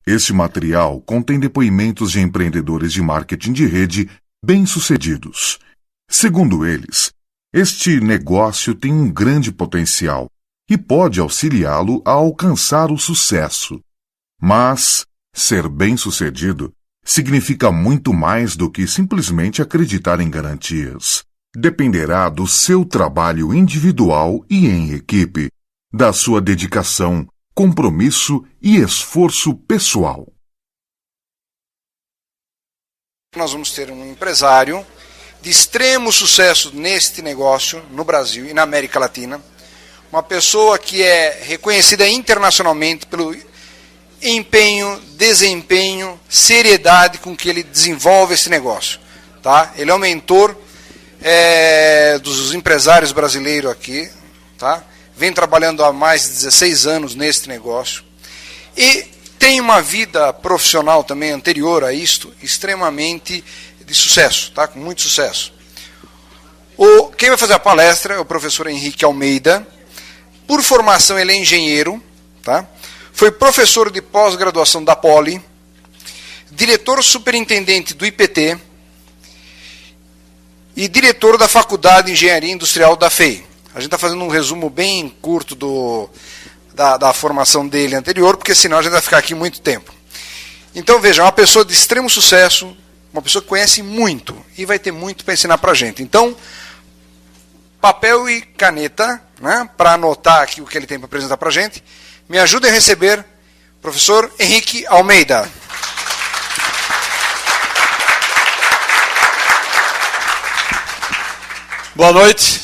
Este material contém depoimentos de empreendedores de marketing de rede bem-sucedidos. Segundo eles, este negócio tem um grande potencial e pode auxiliá-lo a alcançar o sucesso. Mas ser bem-sucedido significa muito mais do que simplesmente acreditar em garantias. Dependerá do seu trabalho individual e em equipe, da sua dedicação, compromisso e esforço pessoal. Nós vamos ter um empresário de extremo sucesso neste negócio no Brasil e na América Latina, uma pessoa que é reconhecida internacionalmente pelo empenho, desempenho, seriedade com que ele desenvolve esse negócio. Tá? Ele é o mentor dos empresários brasileiros aqui, tá? Vem trabalhando há mais de 16 anos nesse negócio e tem uma vida profissional também anterior a isto, extremamente de sucesso, tá? Com muito sucesso. Quem vai fazer a palestra é o professor Henrique Almeida. Por formação ele é engenheiro, tá? Foi professor de pós-graduação da Poli, diretor superintendente do IPT e diretor da Faculdade de Engenharia Industrial da FEI. A gente está fazendo um resumo bem curto da formação dele anterior, porque senão a gente vai ficar aqui muito tempo. Então veja, uma pessoa de extremo sucesso, uma pessoa que conhece muito e vai ter muito para ensinar para a gente. Então, papel e caneta, né, para anotar aqui o que ele tem para apresentar para a gente. Me ajude a receber o professor Henrique Almeida. Boa noite.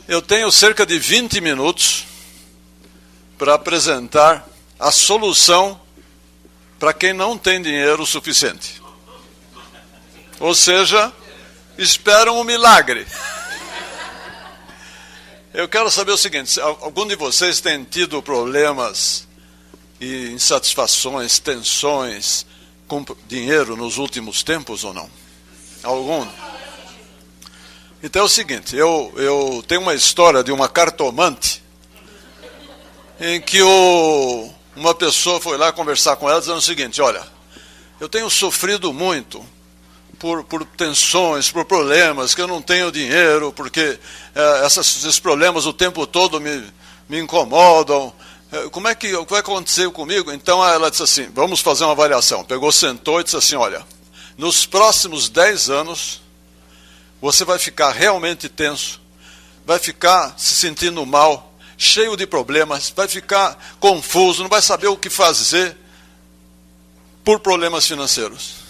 Eu tenho cerca de 20 minutos para apresentar a solução para quem não tem dinheiro suficiente. Ou seja, esperam um milagre. Eu quero saber o seguinte, algum de vocês tem tido problemas e insatisfações, tensões com dinheiro nos últimos tempos ou não? Algum? Então é o seguinte, eu tenho uma história de uma cartomante em que uma pessoa foi lá conversar com ela dizendo o seguinte, olha, eu tenho sofrido muito por tensões, por problemas, que eu não tenho dinheiro, porque esses problemas o tempo todo me incomodam. Como é que vai acontecer comigo? Então ela disse assim, vamos fazer uma avaliação. Pegou, sentou e disse assim, olha, nos próximos 10 anos, você vai ficar realmente tenso, vai ficar se sentindo mal, cheio de problemas, vai ficar confuso, não vai saber o que fazer por problemas financeiros.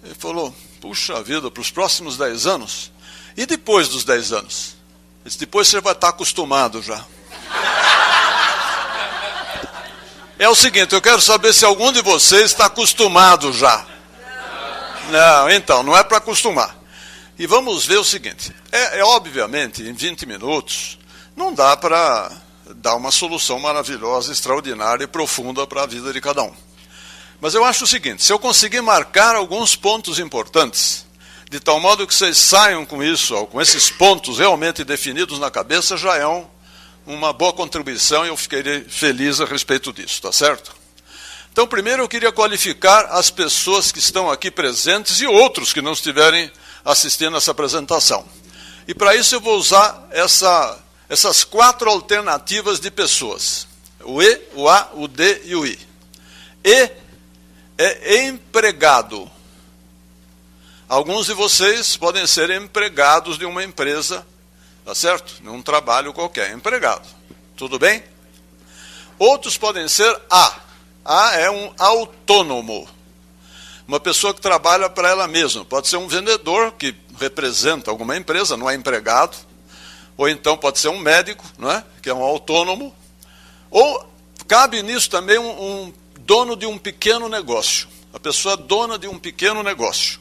Ele falou, puxa vida, para os próximos 10 anos? E depois dos 10 anos? Ele disse, depois você vai estar acostumado já. É o seguinte, eu quero saber se algum de vocês está acostumado já. Não, então, não é para acostumar. E vamos ver o seguinte, obviamente, em 20 minutos, não dá para dar uma solução maravilhosa, extraordinária e profunda para a vida de cada um. Mas eu acho o seguinte, se eu conseguir marcar alguns pontos importantes, de tal modo que vocês saiam com isso, com esses pontos realmente definidos na cabeça, já é uma boa contribuição e eu ficarei feliz a respeito disso, tá certo? Então, primeiro eu queria qualificar as pessoas que estão aqui presentes e outros que não estiverem assistindo essa apresentação. E para isso eu vou usar essas 4 alternativas de pessoas. O E, o A, o D e o I. E é empregado. Alguns de vocês podem ser empregados de uma empresa, tá certo? Num trabalho qualquer, empregado. Tudo bem? Outros podem ser A. A é um autônomo. Uma pessoa que trabalha para ela mesma. Pode ser um vendedor que representa alguma empresa, não é empregado. Ou então pode ser um médico, não é? Que é um autônomo. Ou cabe nisso também um dono de um pequeno negócio. A pessoa é dona de um pequeno negócio.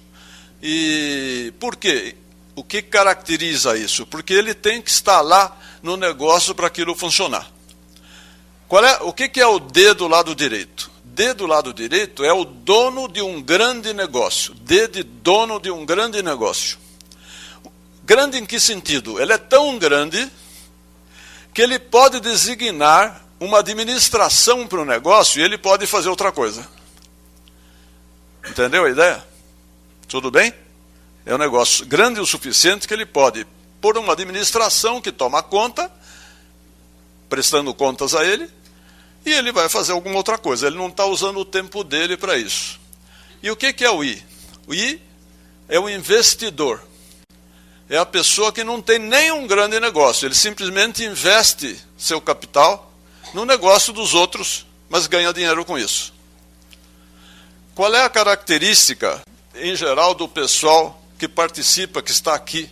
E por quê? O que caracteriza isso? Porque ele tem que estar lá no negócio para aquilo funcionar. O que é o D do lado direito? D do lado direito é o dono de um grande negócio. D de dono de um grande negócio. Grande em que sentido? Ele é tão grande que ele pode designar uma administração para o negócio e ele pode fazer outra coisa. Entendeu a ideia? Tudo bem? É um negócio grande o suficiente que ele pode pôr uma administração que toma conta, prestando contas a ele, e ele vai fazer alguma outra coisa. Ele não está usando o tempo dele para isso. E o que é o I? O I é o investidor. É a pessoa que não tem nenhum grande negócio. Ele simplesmente investe seu capital no negócio dos outros, mas ganha dinheiro com isso. Qual é a característica, em geral, do pessoal que participa, que está aqui,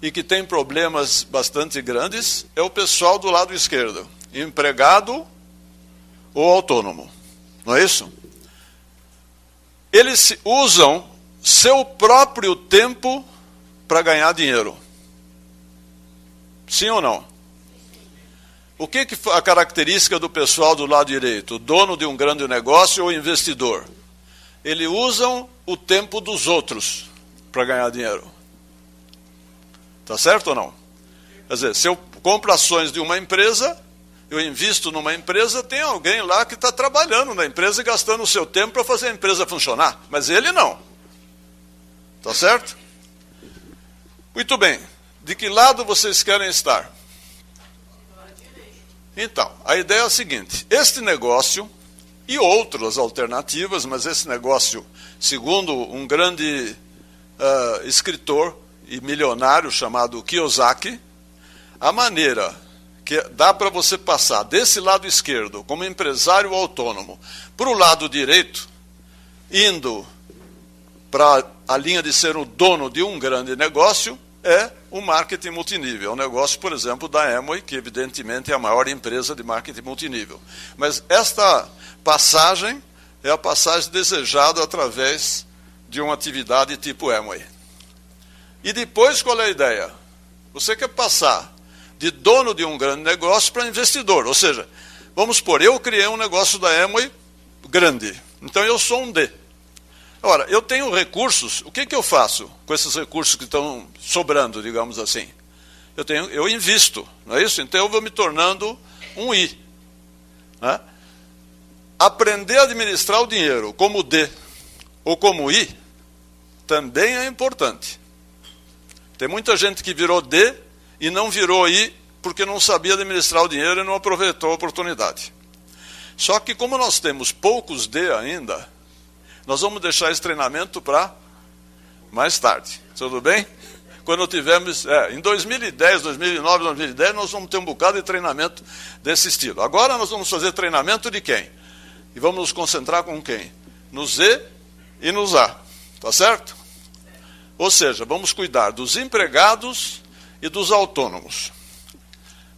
e que tem problemas bastante grandes? É o pessoal do lado esquerdo, empregado ou autônomo. Não é isso? Eles usam seu próprio tempo para ganhar dinheiro. Sim ou não? O que é a característica do pessoal do lado direito? O dono de um grande negócio ou investidor? Eles usam o tempo dos outros para ganhar dinheiro. Tá certo ou não? Quer dizer, se eu compro ações de uma empresa, eu invisto numa empresa, tem alguém lá que está trabalhando na empresa e gastando o seu tempo para fazer a empresa funcionar. Mas ele não. Tá certo? Muito bem. De que lado vocês querem estar? Então, a ideia é a seguinte. Este negócio e outras alternativas, mas esse negócio, segundo um grande escritor e milionário chamado Kiyosaki, a maneira que dá para você passar desse lado esquerdo, como empresário autônomo, para o lado direito, indo para a linha de ser o dono de um grande negócio, é o marketing multinível. É um negócio, por exemplo, da Amway, que evidentemente é a maior empresa de marketing multinível. Mas esta passagem é a passagem desejada através de uma atividade tipo Amway. E depois, qual é a ideia? Você quer passar de dono de um grande negócio para investidor. Ou seja, vamos supor, eu criei um negócio da Amway grande. Então eu sou um D. Ora, eu tenho recursos, o que eu faço com esses recursos que estão sobrando, digamos assim? Eu invisto, não é isso? Então eu vou me tornando um I. Né? Aprender a administrar o dinheiro como D ou como I também é importante. Tem muita gente que virou D e não virou I porque não sabia administrar o dinheiro e não aproveitou a oportunidade. Só que como nós temos poucos D ainda, nós vamos deixar esse treinamento para mais tarde. Tudo bem? Quando tivermos, em 2010, 2009, 2010, nós vamos ter um bocado de treinamento desse estilo. Agora nós vamos fazer treinamento de quem? E vamos nos concentrar com quem? No Z e no A. Tá certo? Ou seja, vamos cuidar dos empregados e dos autônomos.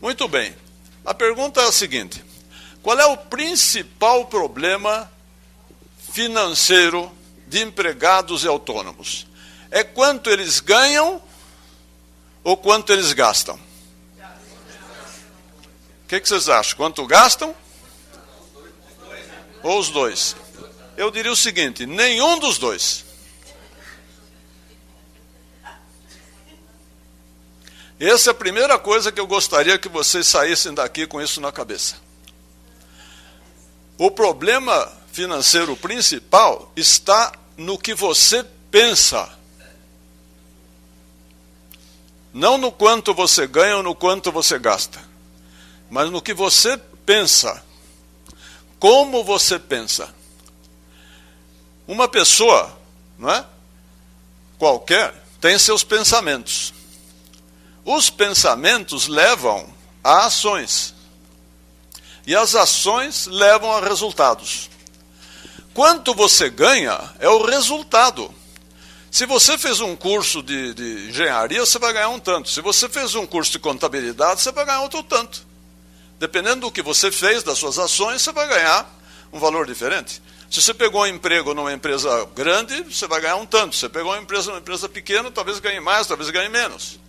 Muito bem. A pergunta é a seguinte: qual é o principal problema financeiro de empregados e autônomos? É quanto eles ganham ou quanto eles gastam? O que vocês acham? Quanto gastam? Ou os dois? Eu diria o seguinte: nenhum dos dois. Essa é a primeira coisa que eu gostaria que vocês saíssem daqui com isso na cabeça. O problema financeiro principal está no que você pensa. Não no quanto você ganha ou no quanto você gasta, mas no que você pensa. Como você pensa. Uma pessoa, não é? Qualquer, tem seus pensamentos. Os pensamentos levam a ações. E as ações levam a resultados. Quanto você ganha é o resultado. Se você fez um curso de engenharia, você vai ganhar um tanto. Se você fez um curso de contabilidade, você vai ganhar outro tanto. Dependendo do que você fez, das suas ações, você vai ganhar um valor diferente. Se você pegou um emprego numa empresa grande, você vai ganhar um tanto. Se você pegou uma empresa numa empresa pequena, talvez ganhe mais, talvez ganhe menos.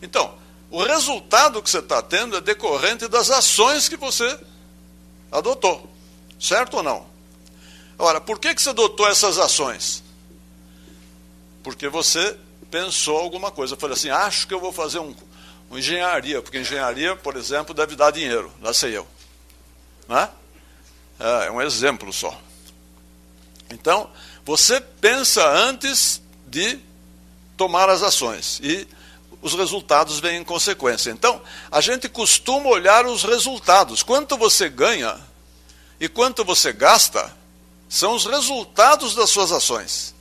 Então, o resultado que você está tendo é decorrente das ações que você adotou. Certo ou não? Ora, por que você adotou essas ações? Porque você pensou alguma coisa. Eu falei assim, acho que eu vou fazer uma engenharia, porque engenharia, por exemplo, deve dar dinheiro. Lá sei eu. né? É um exemplo só. Então, você pensa antes de tomar as ações e os resultados vêm em consequência. Então, a gente costuma olhar os resultados. Quanto você ganha e quanto você gasta são os resultados das suas ações.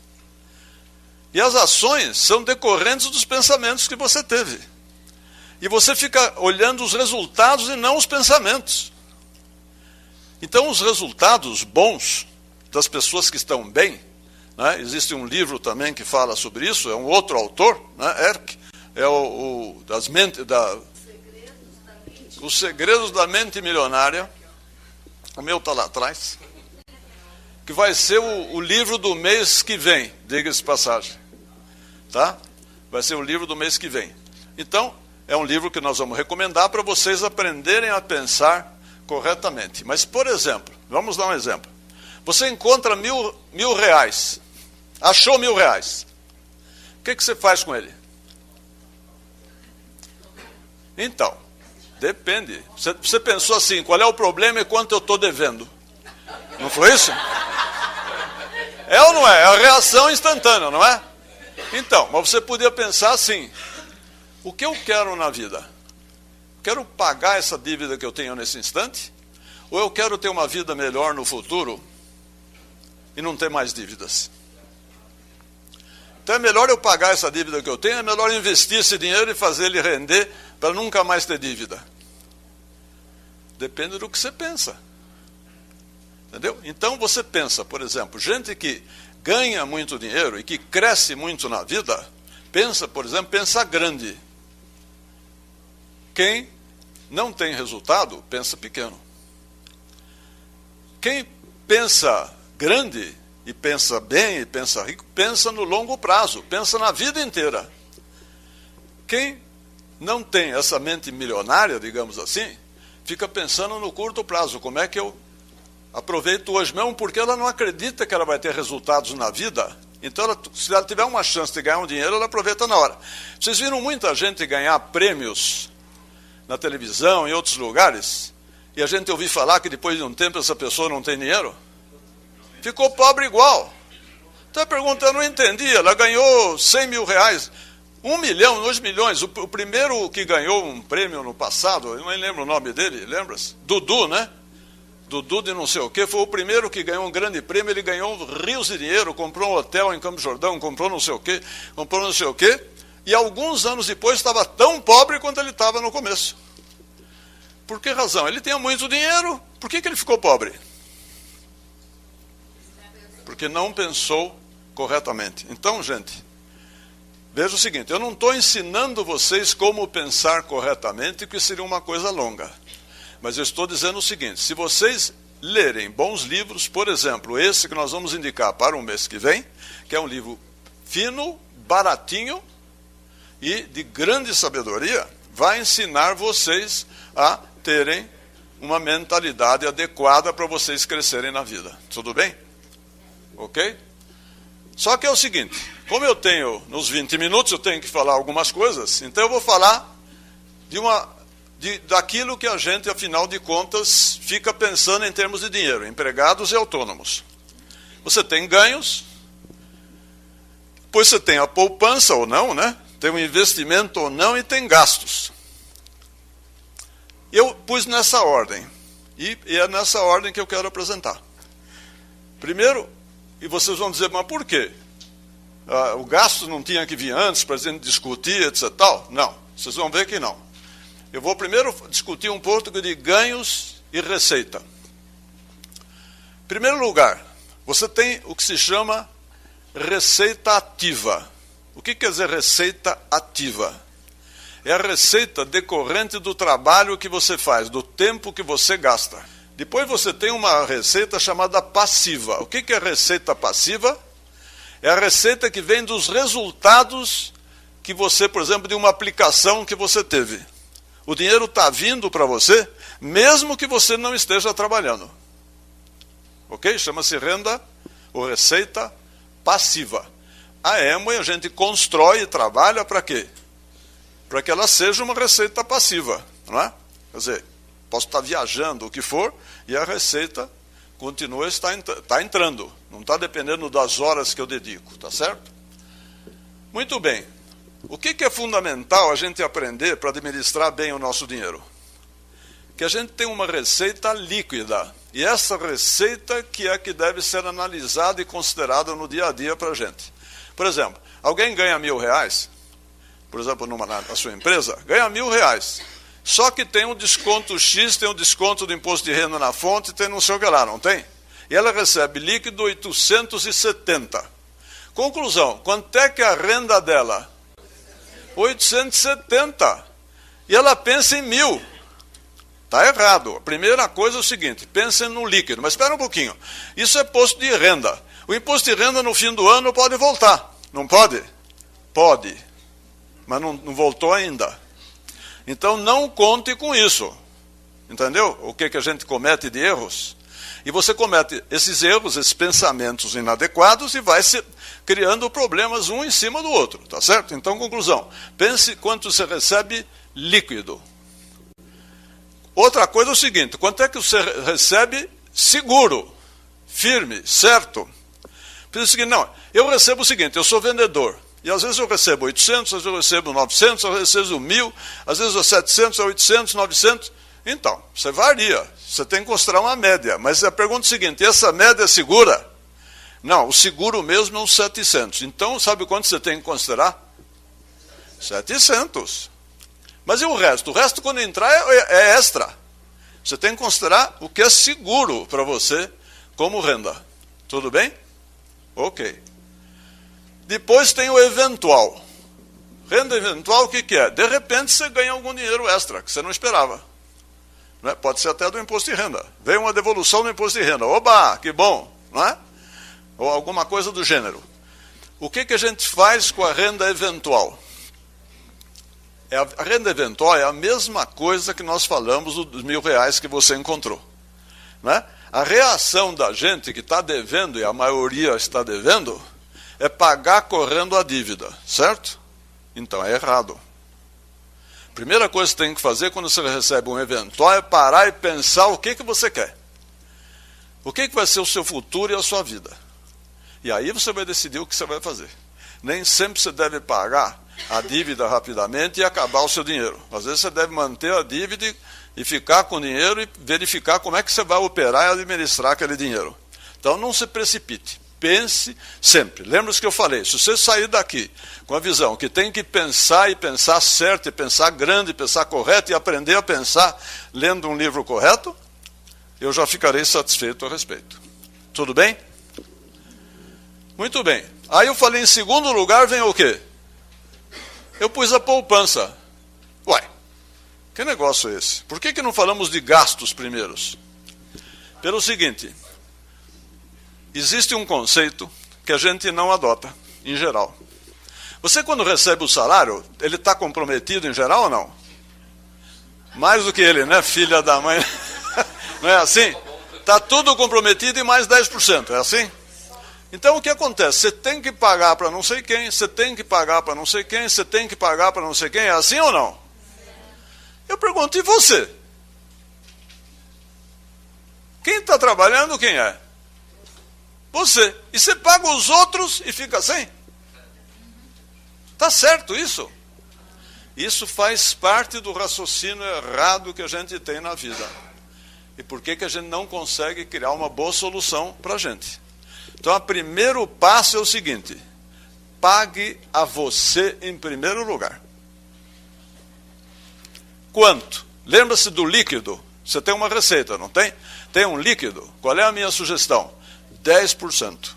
E as ações são decorrentes dos pensamentos que você teve. E você fica olhando os resultados e não os pensamentos. Então, os resultados bons das pessoas que estão bem, né? Existe um livro também que fala sobre isso, é um outro autor, né? Erck, é Os Segredos da Mente Milionária. O meu está lá atrás. Que vai ser o livro do mês que vem, diga-se de passagem. Tá? Vai ser o livro do mês que vem. Então, é um livro que nós vamos recomendar para vocês aprenderem a pensar corretamente. Mas, por exemplo, vamos dar um exemplo. Você encontra mil reais. Achou R$1.000. O que você faz com ele? Então, depende. Você pensou assim, qual é o problema e quanto eu estou devendo? Não foi isso? É ou não é? É a reação instantânea, não é? Então, mas você podia pensar assim, o que eu quero na vida? Quero pagar essa dívida que eu tenho nesse instante? Ou eu quero ter uma vida melhor no futuro e não ter mais dívidas? Então é melhor eu pagar essa dívida que eu tenho, é melhor investir esse dinheiro e fazer ele render para nunca mais ter dívida. Depende do que você pensa. Entendeu? Então você pensa, por exemplo, gente que ganha muito dinheiro e que cresce muito na vida, pensa, por exemplo, pensa grande. Quem não tem resultado, pensa pequeno. Quem pensa grande e pensa bem e pensa rico, pensa no longo prazo, pensa na vida inteira. Quem não tem essa mente milionária, digamos assim, fica pensando no curto prazo, como é que eu aproveito hoje mesmo, porque ela não acredita que ela vai ter resultados na vida. Então, se ela tiver uma chance de ganhar um dinheiro, ela aproveita na hora. Vocês viram muita gente ganhar prêmios na televisão, em outros lugares, e a gente ouviu falar que depois de um tempo essa pessoa não tem dinheiro? Ficou pobre igual. Então a pergunta, eu não entendi, ela ganhou R$100.000, 1 milhão, 2 milhões. O primeiro que ganhou um prêmio no passado, eu não lembro o nome dele, lembra-se? Dudu, né? Dudu de não sei o quê, foi o primeiro que ganhou um grande prêmio, ele ganhou rios de dinheiro, comprou um hotel em Campos Jordão, comprou não sei o quê, e alguns anos depois estava tão pobre quanto ele estava no começo. Por que razão? Ele tinha muito dinheiro, por que ele ficou pobre? Porque não pensou corretamente. Então, gente, veja o seguinte, eu não estou ensinando vocês como pensar corretamente, que seria uma coisa longa. Mas eu estou dizendo o seguinte, se vocês lerem bons livros, por exemplo, esse que nós vamos indicar para o mês que vem, que é um livro fino, baratinho e de grande sabedoria, vai ensinar vocês a terem uma mentalidade adequada para vocês crescerem na vida. Tudo bem? Ok? Só que é o seguinte, como eu tenho, nos 20 minutos, eu tenho que falar algumas coisas, então eu vou falar daquilo que a gente, afinal de contas, fica pensando em termos de dinheiro, empregados e autônomos. Você tem ganhos, depois você tem a poupança ou não, né? Tem um investimento ou não e tem gastos. Eu pus nessa ordem, e é nessa ordem que eu quero apresentar. Primeiro, e vocês vão dizer, mas por quê? O gasto não tinha que vir antes para a gente discutir, etc. Tal? Não, vocês vão ver que não. Eu vou primeiro discutir um pouco de ganhos e receita. Em primeiro lugar, você tem o que se chama receita ativa. O que quer dizer receita ativa? É a receita decorrente do trabalho que você faz, do tempo que você gasta. Depois você tem uma receita chamada passiva. O que é receita passiva? É a receita que vem dos resultados que você, por exemplo, de uma aplicação que você teve. O dinheiro está vindo para você, mesmo que você não esteja trabalhando. Ok? Chama-se renda ou receita passiva. A Amway a gente constrói e trabalha para quê? Para que ela seja uma receita passiva, não é? Quer dizer, posso estar viajando, o que for, e a receita continua está entrando. Não está dependendo das horas que eu dedico, tá certo? Muito bem. O que é fundamental a gente aprender para administrar bem o nosso dinheiro? Que a gente tem uma receita líquida. E essa receita que deve ser analisada e considerada no dia a dia para a gente. Por exemplo, alguém ganha R$1.000, por exemplo, na sua empresa, ganha R$1.000. Só que tem um desconto X, tem um desconto do imposto de renda na fonte, tem não sei o que lá, não tem? E ela recebe líquido 870. Conclusão, quanto é que é a renda dela? 870. E ela pensa em 1.000. Está errado. A primeira coisa é o seguinte, pense no líquido. Mas espera um pouquinho. Isso é imposto de renda. O imposto de renda no fim do ano pode voltar. Não pode? Pode. Mas não voltou ainda. Então não conte com isso. Entendeu? O que a gente comete de erros? E você comete esses erros, esses pensamentos inadequados e vai se criando problemas um em cima do outro. Tá certo? Então, conclusão. Pense quanto você recebe líquido. Outra coisa é o seguinte, quanto é que você recebe seguro, firme, certo? Pensa o seguinte, não, eu recebo o seguinte, eu sou vendedor, e às vezes eu recebo 800, às vezes eu recebo 900, às vezes eu recebo 1.000, às vezes eu 700, 800, 900, então, você varia, você tem que considerar uma média, mas a pergunta é a seguinte, essa média é segura? Não, o seguro mesmo é uns 700, então sabe quanto você tem que considerar? 700. Mas e o resto? O resto, quando entrar, é extra. Você tem que considerar o que é seguro para você como renda. Tudo bem? Ok. Depois tem o eventual. Renda eventual, o que é? De repente, você ganha algum dinheiro extra, que você não esperava. Não é? Pode ser até do imposto de renda. Veio uma devolução do imposto de renda. Oba, que bom. Não é? Ou alguma coisa do gênero. O que a gente faz com a renda eventual? A renda eventual é a mesma coisa que nós falamos dos R$1.000 que você encontrou. Né? A reação da gente que está devendo, e a maioria está devendo, é pagar correndo a dívida, certo? Então é errado. Primeira coisa que você tem que fazer quando você recebe um eventual é parar e pensar o que você quer. O que vai ser o seu futuro e a sua vida. E aí você vai decidir o que você vai fazer. Nem sempre você deve pagar a dívida rapidamente e acabar o seu dinheiro. Às vezes você deve manter a dívida e ficar com o dinheiro e verificar como é que você vai operar e administrar aquele dinheiro. Então não se precipite. Pense sempre. Lembra-se que eu falei, se você sair daqui com a visão que tem que pensar e pensar certo, e pensar grande, e pensar correto, e aprender a pensar lendo um livro correto, eu já ficarei satisfeito a respeito. Tudo bem? Muito bem. Aí eu falei, em segundo lugar vem o quê? Eu pus a poupança. Ué, que negócio é esse? Por que não falamos de gastos primeiros? Pelo seguinte, existe um conceito que a gente não adota, em geral. Você, quando recebe o salário, ele está comprometido em geral ou não? Mais do que ele, né, filha da mãe? Não é assim? Está tudo comprometido e mais 10%, é assim? Então o que acontece? Você tem que pagar para não sei quem, você tem que pagar para não sei quem, você tem que pagar para não sei quem, é assim ou não? Eu pergunto, e você? Quem está trabalhando, quem é? Você. E você paga os outros e fica sem? Está certo isso? Isso faz parte do raciocínio errado que a gente tem na vida. E por que a gente não consegue criar uma boa solução para a gente? Então, o primeiro passo é o seguinte, pague a você em primeiro lugar. Quanto? Lembra-se do líquido? Você tem uma receita, não tem? Tem um líquido. Qual é a minha sugestão? 10%.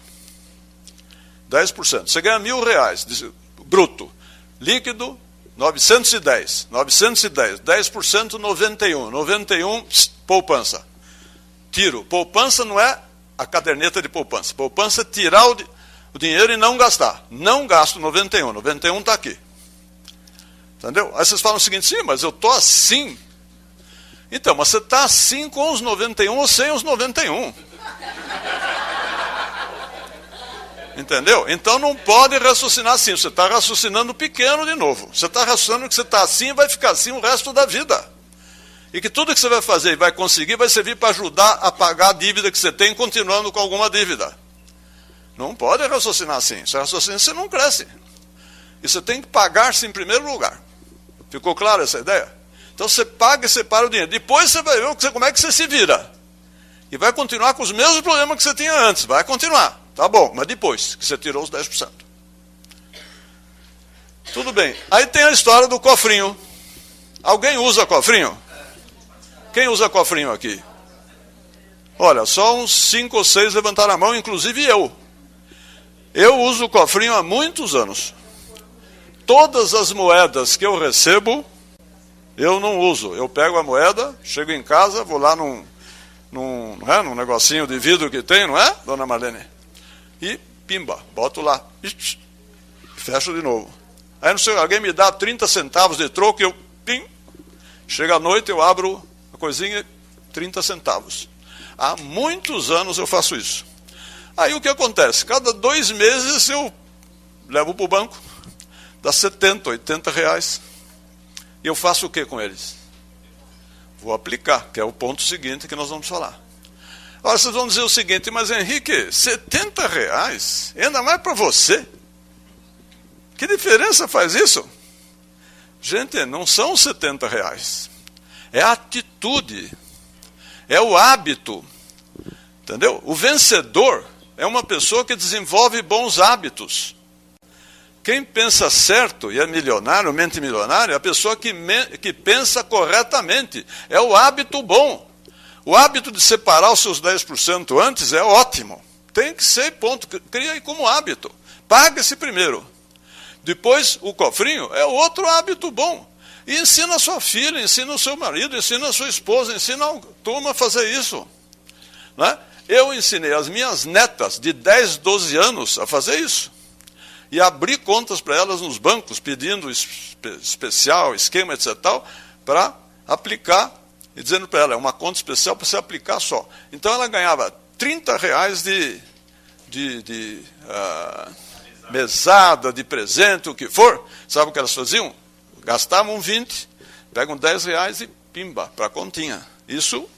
10%. Você ganha R$1.000, bruto. Líquido, 910. 910. 10%, 91. 91, poupança. Tiro. Poupança não é a caderneta de poupança. Poupança é tirar o dinheiro e não gastar. Não gasto 91. 91 está aqui. Entendeu? Aí vocês falam o seguinte, sim, mas eu estou assim. Então, mas você está assim com os 91 ou sem os 91. Entendeu? Então não pode raciocinar assim. Você está raciocinando pequeno de novo. Você está raciocinando que você está assim e vai ficar assim o resto da vida. E que tudo que você vai fazer e vai conseguir vai servir para ajudar a pagar a dívida que você tem, continuando com alguma dívida. Não pode raciocinar assim. Se raciocinar, você não cresce. E você tem que pagar-se em primeiro lugar. Ficou claro essa ideia? Então você paga e separa o dinheiro. Depois você vai ver como é que você se vira. E vai continuar com os mesmos problemas que você tinha antes. Vai continuar. Tá bom, mas depois que você tirou os 10%. Tudo bem. Aí tem a história do cofrinho. Alguém usa cofrinho? Quem usa cofrinho aqui? Olha, só uns 5 ou 6 levantaram a mão, inclusive eu. Eu uso o cofrinho há muitos anos. Todas as moedas que eu recebo, eu não uso. Eu pego a moeda, chego em casa, vou lá num negocinho de vidro que tem, não é, dona Marlene? E pimba, boto lá. E fecho de novo. Aí não sei, alguém me dá 30 centavos de troco, eu pim. Chega à noite, eu abro a coisinha, 30 centavos. Há muitos anos eu faço isso. Aí o que acontece? Cada 2 meses eu levo para o banco, dá 70, 80 reais. E eu faço o que com eles? Vou aplicar, que é o ponto seguinte que nós vamos falar. Agora vocês vão dizer o seguinte, mas Henrique, 70 reais? Ainda mais para você? Que diferença faz isso? Gente, não são 70 reais. É a atitude. É o hábito. Entendeu? O vencedor é uma pessoa que desenvolve bons hábitos. Quem pensa certo e é milionário, mente milionário, é a pessoa que pensa corretamente. É o hábito bom. O hábito de separar os seus 10% antes é ótimo. Tem que ser, ponto. Cria aí como hábito. Paga-se primeiro. Depois, o cofrinho é outro hábito bom. E ensina a sua filha, ensina o seu marido, ensina a sua esposa, ensina a turma a fazer isso. Né? Eu ensinei as minhas netas de 10, 12 anos a fazer isso. E abri contas para elas nos bancos, pedindo especial, esquema, etc. para aplicar, e dizendo para ela, é uma conta especial para você aplicar só. Então ela ganhava 30 reais de mesada, de presente, o que for. Sabe o que elas faziam? Gastavam 20, pegam 10 reais e pimba, para a continha. Isso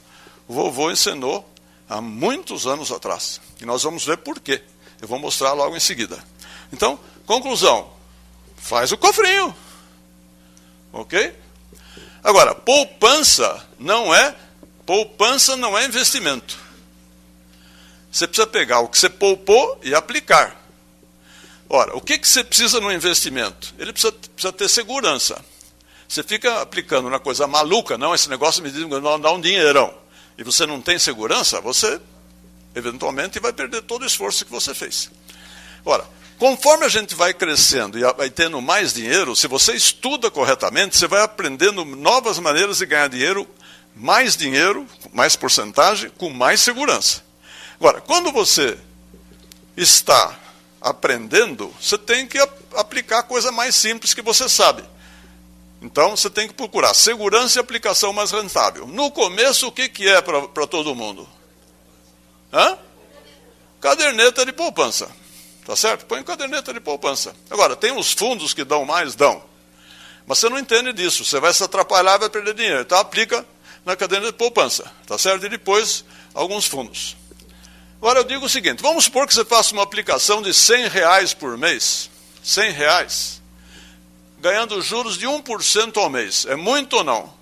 o vovô ensinou há muitos anos atrás. E nós vamos ver por quê. Eu vou mostrar logo em seguida. Então, conclusão. Faz o cofrinho. Ok? Agora, poupança não é investimento. Você precisa pegar o que você poupou e aplicar. Ora, o que você precisa no investimento? Ele precisa ter segurança. Você fica aplicando uma coisa maluca, não, esse negócio me dá um dinheirão, e você não tem segurança, você eventualmente vai perder todo o esforço que você fez. Ora, conforme a gente vai crescendo e vai tendo mais dinheiro, se você estuda corretamente, você vai aprendendo novas maneiras de ganhar dinheiro, mais porcentagem, com mais segurança. Agora, quando você está aprendendo, você tem que aplicar a coisa mais simples que você sabe. Então, você tem que procurar segurança e aplicação mais rentável. No começo, o que é para todo mundo? Caderneta de poupança. Tá certo? Põe caderneta de poupança. Agora, tem os fundos que dão mais? Dão. Mas você não entende disso. Você vai se atrapalhar e vai perder dinheiro. Então, aplica na caderneta de poupança. Tá certo? E depois, alguns fundos. Agora eu digo o seguinte, vamos supor que você faça uma aplicação de 100 reais por mês, 100 reais, ganhando juros de 1% ao mês. É muito ou não?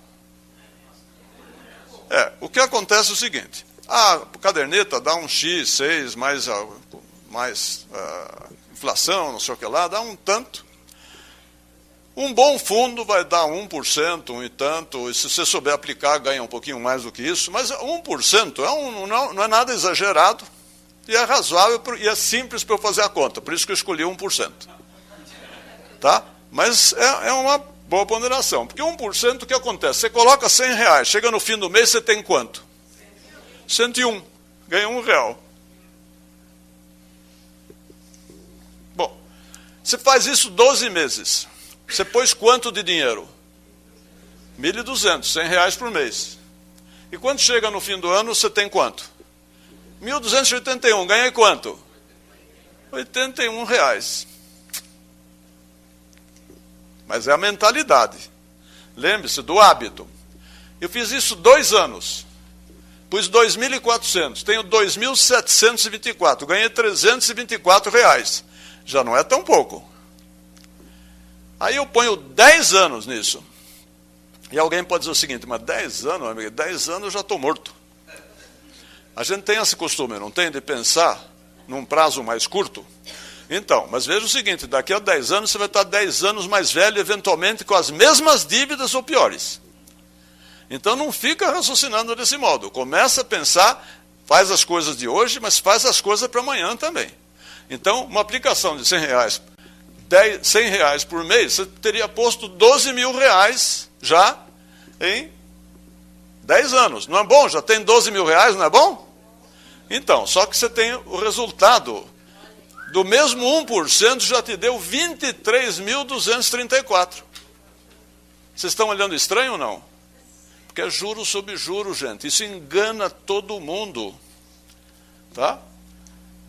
O que acontece é o seguinte, a caderneta dá um X, 6, mais inflação, não sei o que lá, dá um tanto. Um bom fundo vai dar 1%, um e tanto, e se você souber aplicar, ganha um pouquinho mais do que isso, mas 1% não é nada exagerado, e é razoável, e é simples para eu fazer a conta, por isso que eu escolhi 1%. Tá? Mas é uma boa ponderação, porque 1%, o que acontece? Você coloca 100 reais, chega no fim do mês, você tem quanto? 101, ganha R$1. Bom, você faz isso 12 meses. Você pôs quanto de dinheiro? 1.200, 100 reais por mês. E quando chega no fim do ano, você tem quanto? 1.281, ganhei quanto? 81 reais. Mas é a mentalidade. Lembre-se do hábito. Eu fiz isso 2 anos. Pus 2.400, tenho 2.724, ganhei R$324. Já não é tão pouco. Aí eu ponho 10 anos nisso. E alguém pode dizer o seguinte, mas 10 anos, amigo, 10 anos eu já estou morto. A gente tem esse costume, não tem, de pensar num prazo mais curto? Então, mas veja o seguinte, daqui a 10 anos você vai estar 10 anos mais velho, eventualmente com as mesmas dívidas ou piores. Então não fica raciocinando desse modo. Começa a pensar, faz as coisas de hoje, mas faz as coisas para amanhã também. Então, uma aplicação de R$100, R$100 por mês, você teria posto R$12.000 já em 10 anos. Não é bom? Já tem R$12.000, não é bom? Então, só que você tem o resultado do mesmo 1%, já te deu 23.234. Vocês estão olhando estranho ou não? Porque é juro sobre juro, gente. Isso engana todo mundo. Tá?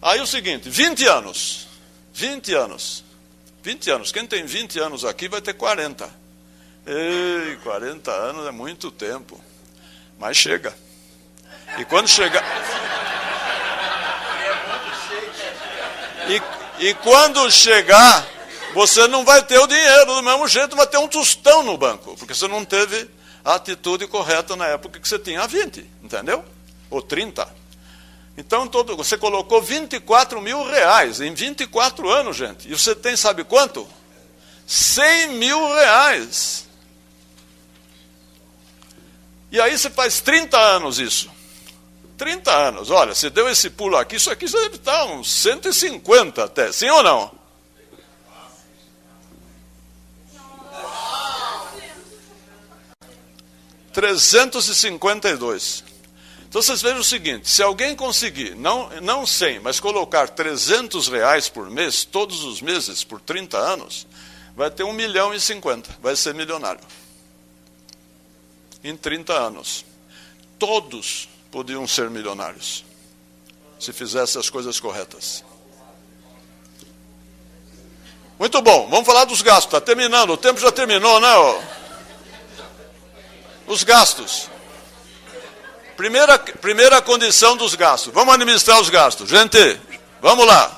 Aí o seguinte, 20 anos. 20 anos. 20 anos. Quem tem 20 anos aqui vai ter 40. Ei, 40 anos é muito tempo. Mas chega. E quando chegar... E quando chegar, você não vai ter o dinheiro do mesmo jeito, vai ter um tostão no banco. Porque você não teve a atitude correta na época que você tinha 20, entendeu? Ou 30. Então, você colocou R$24.000 em 24 anos, gente. E você tem, sabe quanto? R$100.000. E aí você faz 30 anos isso. 30 anos. Olha, você deu esse pulo aqui, isso aqui já deve estar uns 150 até. Sim ou não? R$352. Então vocês vejam o seguinte, se alguém conseguir, não 100, mas colocar R$300 por mês, todos os meses, por 30 anos, vai ter 1.050.000, vai ser milionário. Em 30 anos. Todos podiam ser milionários, se fizessem as coisas corretas. Muito bom, vamos falar dos gastos, está terminando, o tempo já terminou, né? Os gastos. Primeira condição dos gastos. Vamos administrar os gastos. Gente, vamos lá.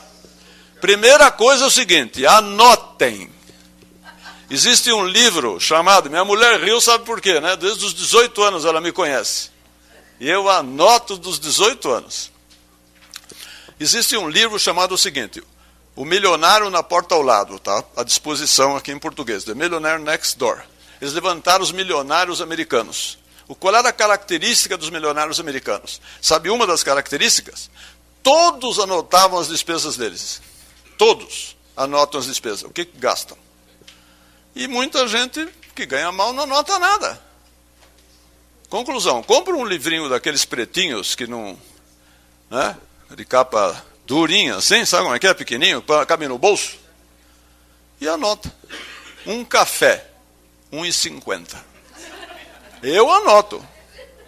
Primeira coisa é o seguinte, anotem. Existe um livro chamado, minha mulher riu, sabe por quê, né? Desde os 18 anos ela me conhece. E eu anoto dos 18 anos. Existe um livro chamado o seguinte, O Milionário na Porta ao Lado, tá? À disposição aqui em português, The Millionaire Next Door. Eles levantaram os milionários americanos. Qual era a característica dos milionários americanos? Sabe uma das características? Todos anotavam as despesas deles. Todos anotam as despesas. O que gastam? E muita gente que ganha mal não anota nada. Conclusão, compra um livrinho daqueles pretinhos que não... né, de capa durinha, assim, sabe como é que é? Pequenininho, cabe no bolso. E anota. Um café. R$1,50. Eu anoto.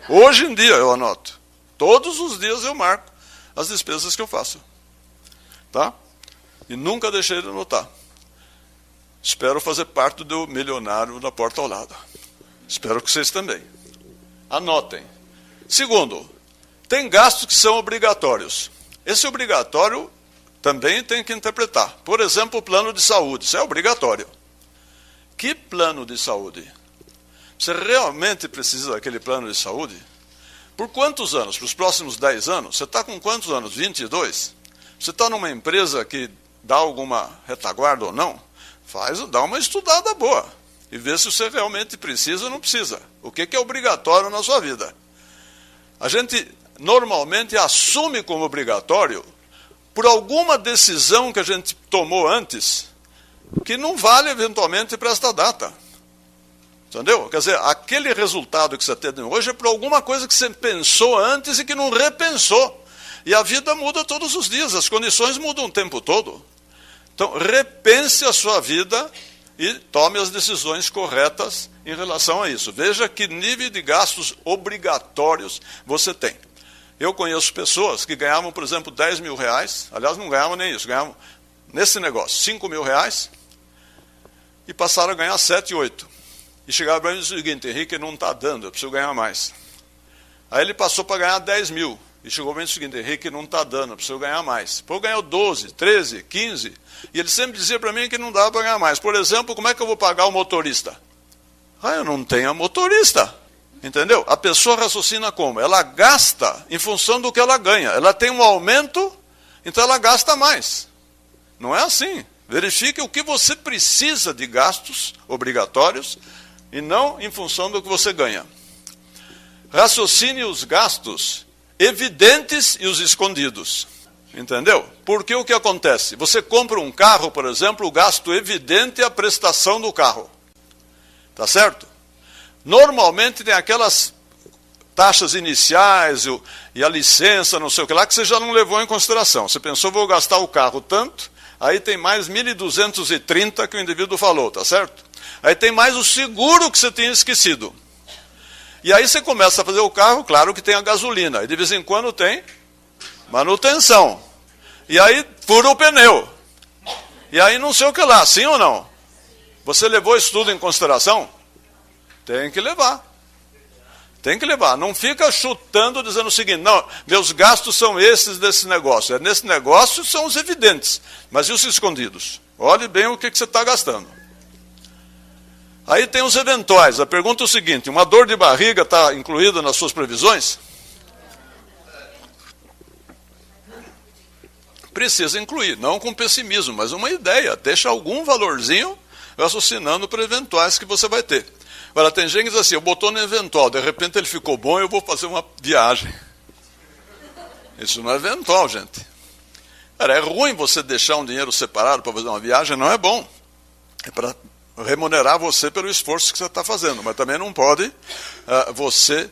Hoje em dia eu anoto. Todos os dias eu marco as despesas que eu faço. Tá? E nunca deixei de anotar. Espero fazer parte do milionário na porta ao lado. Espero que vocês também. Anotem. Segundo, tem gastos que são obrigatórios. Esse obrigatório também tem que interpretar. Por exemplo, o plano de saúde. Isso é obrigatório. Que plano de saúde? Você realmente precisa daquele plano de saúde? Por quantos anos? Para os próximos 10 anos? Você está com quantos anos? 22? Você está numa empresa que dá alguma retaguarda ou não? Dá uma estudada boa. E vê se você realmente precisa ou não precisa. O que é obrigatório na sua vida? A gente normalmente assume como obrigatório por alguma decisão que a gente tomou antes, que não vale eventualmente para esta data. Entendeu? Quer dizer, aquele resultado que você tem hoje é por alguma coisa que você pensou antes e que não repensou. E a vida muda todos os dias, as condições mudam o tempo todo. Então, repense a sua vida e tome as decisões corretas em relação a isso. Veja que nível de gastos obrigatórios você tem. Eu conheço pessoas que ganhavam, por exemplo, R$10.000, aliás, não ganhavam nem isso, ganhavam, nesse negócio, R$5.000, e passaram a ganhar 7, 8. e chegava para mim e disse o seguinte: Henrique, não está dando, eu preciso ganhar mais. Aí ele passou para ganhar 10 mil. E chegou para mim e disse o seguinte: Henrique, não está dando, eu preciso ganhar mais. Pô, ganhou 12, 13, 15. E ele sempre dizia para mim que não dava para ganhar mais. Por exemplo, como é que eu vou pagar o motorista? Eu não tenho motorista. Entendeu? A pessoa raciocina como? Ela gasta em função do que ela ganha. Ela tem um aumento, então ela gasta mais. Não é assim. Verifique o que você precisa de gastos obrigatórios e não em função do que você ganha. Raciocine os gastos evidentes e os escondidos. Entendeu? Porque o que acontece? Você compra um carro, por exemplo, o gasto evidente é a prestação do carro. Tá certo? Normalmente tem aquelas taxas iniciais e a licença, não sei o que lá, que você já não levou em consideração. Você pensou, vou gastar o carro tanto, aí tem mais 1.230 que o indivíduo falou, tá certo? Aí tem mais o seguro que você tinha esquecido. E aí você começa a fazer o carro, claro que tem a gasolina, e de vez em quando tem manutenção. E aí fura o pneu. E aí não sei o que lá, sim ou não? Você levou isso tudo em consideração? Tem que levar. Tem que levar. Não fica chutando dizendo o seguinte: não, meus gastos são esses desse negócio. Nesse negócio são os evidentes. Mas e os escondidos? Olhe bem o que você está gastando. Aí tem os eventuais. A pergunta é o seguinte: uma dor de barriga está incluída nas suas previsões? Precisa incluir, não com pessimismo, mas uma ideia. Deixa algum valorzinho raciocinando para eventuais que você vai ter. Agora, tem gente que diz assim: eu botou no eventual, de repente ele ficou bom, eu vou fazer uma viagem. Isso não é eventual, gente. Cara, é ruim você deixar um dinheiro separado para fazer uma viagem, não é bom. É para remunerar você pelo esforço que você está fazendo, mas também não pode você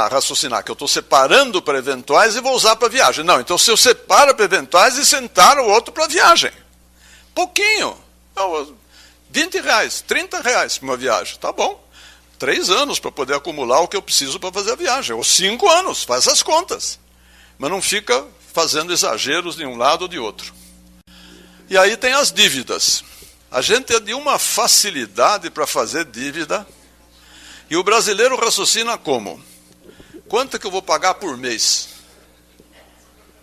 raciocinar que eu estou separando para eventuais e vou usar para viagem. Não, então se eu separo para eventuais e sentar o outro para viagem. Pouquinho. R$20, R$30 para uma viagem. Tá bom. 3 anos para poder acumular o que eu preciso para fazer a viagem. Ou 5 anos, faz as contas. Mas não fica fazendo exageros de um lado ou de outro. E aí tem as dívidas. A gente é de uma facilidade para fazer dívida. E o brasileiro raciocina como? Quanto é que eu vou pagar por mês?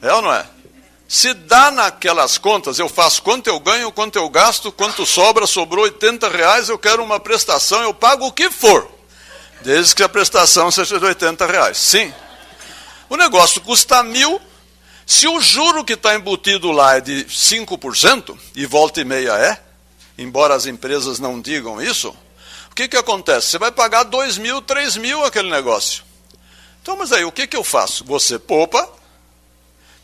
É ou não é? Se dá naquelas contas, eu faço quanto eu ganho, quanto eu gasto, quanto sobra, sobrou R$80, eu quero uma prestação, eu pago o que for. Desde que a prestação seja de R$80. Sim. O negócio custa 1.000, se o juro que está embutido lá é de 5%, e volta e meia embora as empresas não digam isso, o que acontece? Você vai pagar 2.000, 3.000 aquele negócio. Então, mas aí, o que eu faço? Você poupa,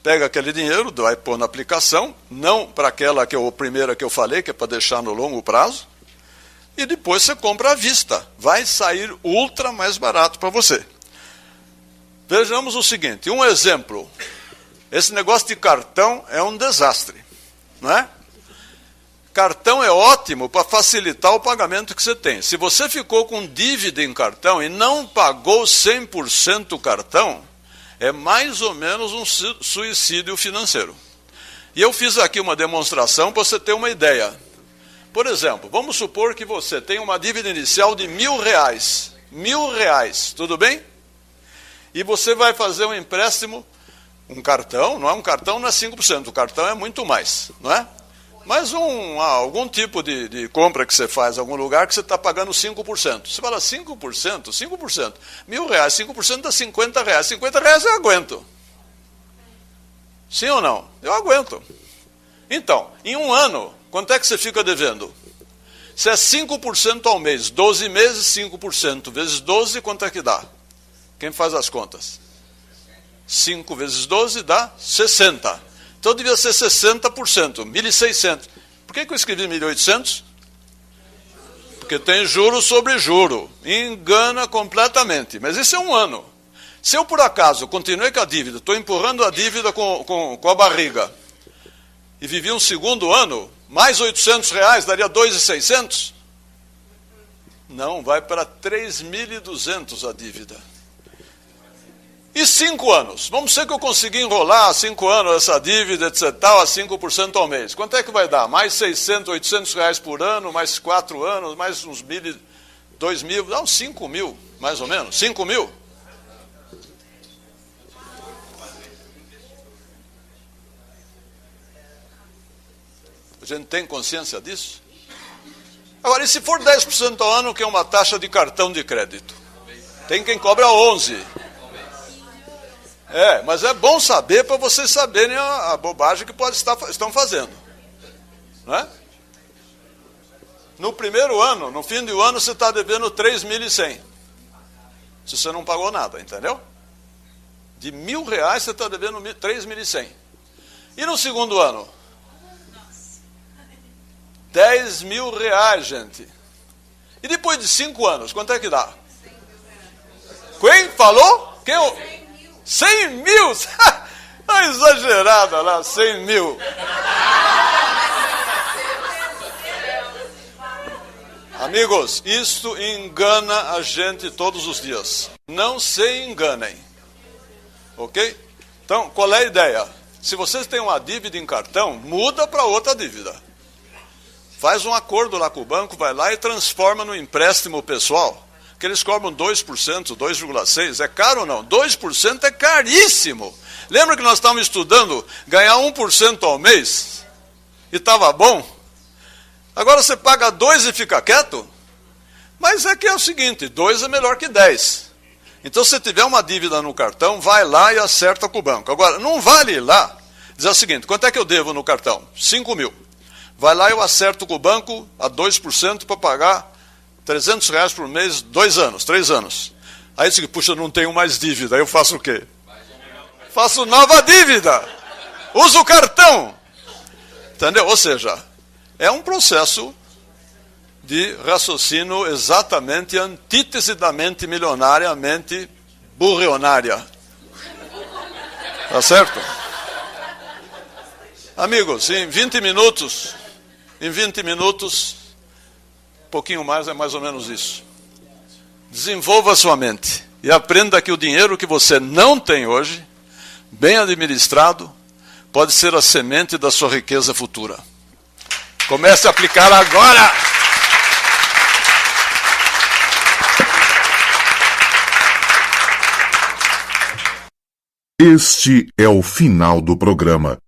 pega aquele dinheiro, vai pôr na aplicação, não para aquela primeira que eu falei, que é para deixar no longo prazo, e depois você compra à vista. Vai sair ultra mais barato para você. Vejamos o seguinte, um exemplo. Esse negócio de cartão é um desastre, não é? Cartão é ótimo para facilitar o pagamento que você tem. Se você ficou com dívida em cartão e não pagou 100% o cartão, é mais ou menos um suicídio financeiro. E eu fiz aqui uma demonstração para você ter uma ideia. Por exemplo, vamos supor que você tem uma dívida inicial de R$1.000. R$1.000, tudo bem? E você vai fazer um empréstimo, um cartão, não é 5%, o cartão é muito mais, não é? Mas algum tipo de compra que você faz em algum lugar que você está pagando 5%. Você fala 5%? 5%. R$1.000, 5% dá R$50. R$50 eu aguento. Sim ou não? Eu aguento. Então, em um ano, quanto é que você fica devendo? Se é 5% ao mês, 12 meses, 5%. Vezes 12, quanto é que dá? Quem faz as contas? 5 vezes 12 dá 60. Então devia ser 60%, 1.600. Por que eu escrevi 1.800? Porque tem juro sobre juro. Engana completamente. Mas isso é um ano. Se eu, por acaso, continuei com a dívida, estou empurrando a dívida com a barriga, e vivi um segundo ano, mais R$800 daria 2.600? Não, vai para 3.200 a dívida. E 5 anos? Vamos ser que eu consegui enrolar há 5 anos essa dívida, etc., a 5% ao mês. Quanto é que vai dar? Mais 600, R$800 por ano, mais 4 anos, mais uns 1.200 2 mil, dá uns 5 mil, mais ou menos, 5 mil. A gente tem consciência disso? Agora, e se for 10% ao ano, que é uma taxa de cartão de crédito? Tem quem cobra 11%. Mas é bom saber para vocês saberem a bobagem que estão fazendo. Não é? No primeiro ano, no fim do ano, você está devendo 3.100. Se você não pagou nada, entendeu? De R$1.000 você está devendo 3.100. E no segundo ano? R$10.000, gente. E depois de 5 anos, quanto é que dá? Quem falou? Quem? 100 mil? Ah, exagerada lá, 100 mil. Amigos, isto engana a gente todos os dias. Não se enganem. Ok? Então, qual é a ideia? Se vocês têm uma dívida em cartão, muda para outra dívida. Faz um acordo lá com o banco, vai lá e transforma no empréstimo pessoal, que eles cobram 2%, 2,6%. É caro ou não? 2% é caríssimo. Lembra que nós estávamos estudando ganhar 1% ao mês? E estava bom? Agora você paga 2% e fica quieto? Mas é que é o seguinte, 2% é melhor que 10%. Então, se tiver uma dívida no cartão, vai lá e acerta com o banco. Agora, não vale ir lá dizer o seguinte, quanto é que eu devo no cartão? 5 mil. Vai lá e eu acerto com o banco a 2% para pagar R$300 por mês, 2 anos, 3 anos. Aí diz, puxa, não tenho mais dívida. Aí eu faço o quê? Faço nova dívida. Uso o cartão. Entendeu? Ou seja, é um processo de raciocínio exatamente antítese da mente milionária, a mente burrionária. Tá certo? Amigos, em 20 minutos, um pouquinho mais, é mais ou menos isso. Desenvolva a sua mente e aprenda que o dinheiro que você não tem hoje, bem administrado, pode ser a semente da sua riqueza futura. Comece a aplicar agora! Este é o final do programa.